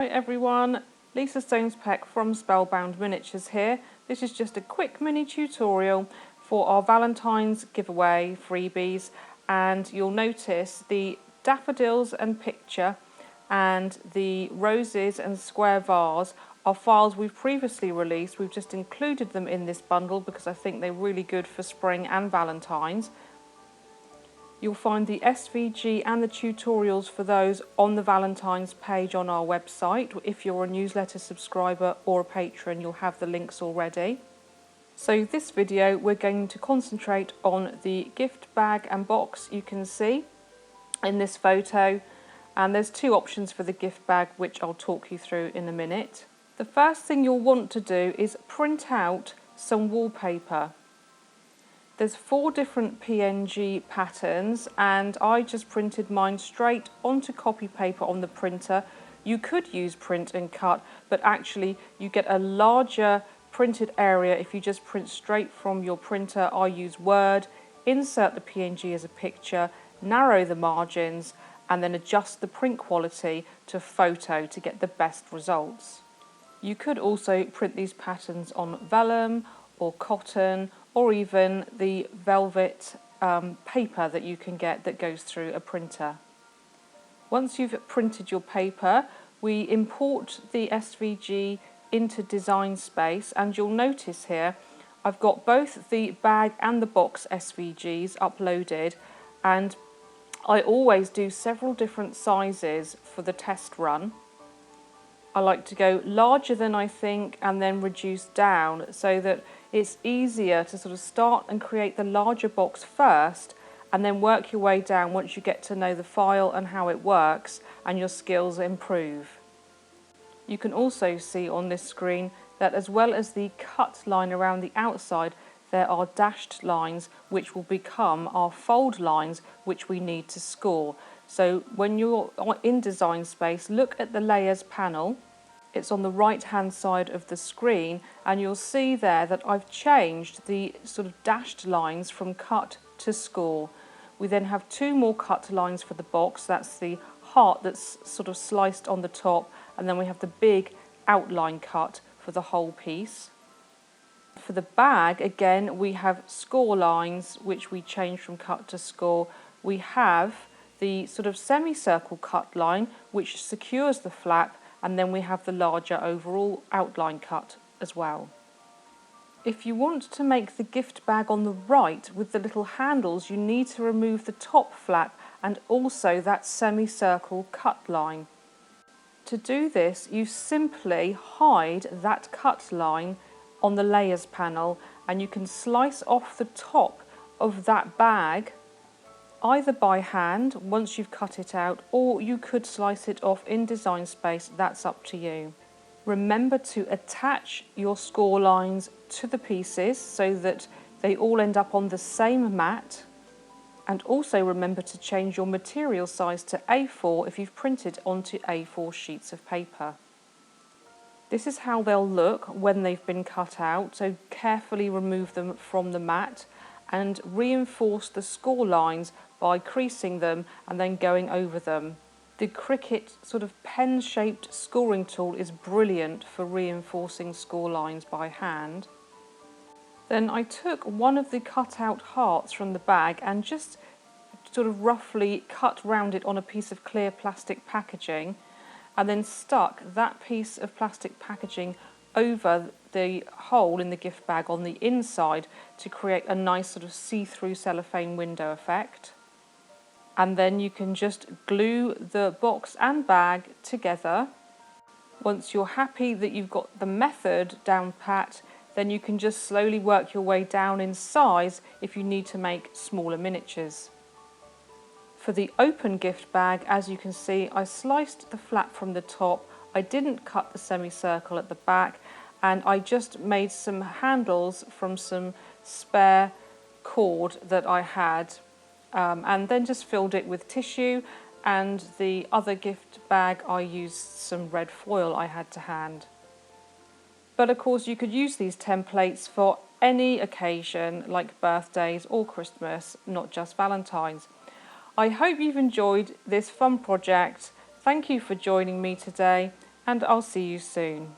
Hi everyone, Lisa Stones-Peck from Spellbound Miniatures here. This is just a quick mini tutorial for our Valentine's giveaway freebies, and you'll notice the daffodils and picture and the roses and square vase are files we've previously released. We've just included them in this bundle because I think they're really good for spring and Valentine's. You'll find the SVG and the tutorials for those on the Valentine's page on our website. If you're a newsletter subscriber or a patron, you'll have the links already. So this video we're going to concentrate on the gift bag and box you can see in this photo, and there's two options for the gift bag which I'll talk you through in a minute. The first thing you'll want to do is print out some wallpaper. There's 4 different PNG patterns and I just printed mine straight onto copy paper on the printer. You could use print and cut, but actually you get a larger printed area if you just print straight from your printer. I use Word, insert the PNG as a picture, narrow the margins and then adjust the print quality to photo to get the best results. You could also print these patterns on vellum or cotton, or even the velvet paper that you can get that goes through a printer. Once you've printed your paper, we import the SVG into Design Space, and you'll notice here I've got both the bag and the box SVGs uploaded, and I always do several different sizes for the test run. I like to go larger than I think and then reduce down so that it's easier to sort of start and create the larger box first and then work your way down once you get to know the file and how it works and your skills improve. You can also see on this screen that as well as the cut line around the outside, there are dashed lines which will become our fold lines which we need to score. So when you're in Design Space, look at the Layers panel. It's on the right hand side of the screen, and you'll see there that I've changed the sort of dashed lines from cut to score. We then have 2 more cut lines for the box. That's the heart that's sort of sliced on the top, and then we have the big outline cut for the whole piece. For the bag, again, we have score lines which we change from cut to score. We have the sort of semicircle cut line which secures the flap, and then we have the larger overall outline cut as well. If you want to make the gift bag on the right with the little handles, you need to remove the top flap and also that semicircle cut line. To do this, you simply hide that cut line on the Layers panel, and you can slice off the top of that bag either by hand once you've cut it out, or you could slice it off in Design Space. That's up to you. Remember to attach your score lines to the pieces so that they all end up on the same mat, and also remember to change your material size to A4 if you've printed onto A4 sheets of paper. This is how they'll look when they've been cut out, so carefully remove them from the mat and reinforce the score lines by creasing them and then going over them. The Cricut sort of pen-shaped scoring tool is brilliant for reinforcing score lines by hand. Then I took one of the cut-out hearts from the bag and just sort of roughly cut round it on a piece of clear plastic packaging, and then stuck that piece of plastic packaging over the hole in the gift bag on the inside to create a nice sort of see-through cellophane window effect. And then you can just glue the box and bag together. Once you're happy that you've got the method down pat, then you can just slowly work your way down in size if you need to make smaller miniatures. For the open gift bag, as you can see, I sliced the flap from the top. I didn't cut the semicircle at the back, and I just made some handles from some spare cord that I had, and then just filled it with tissue. And the other gift bag, I used some red foil I had to hand. But of course you could use these templates for any occasion like birthdays or Christmas, not just Valentine's. I hope you've enjoyed this fun project. Thank you for joining me today, and I'll see you soon.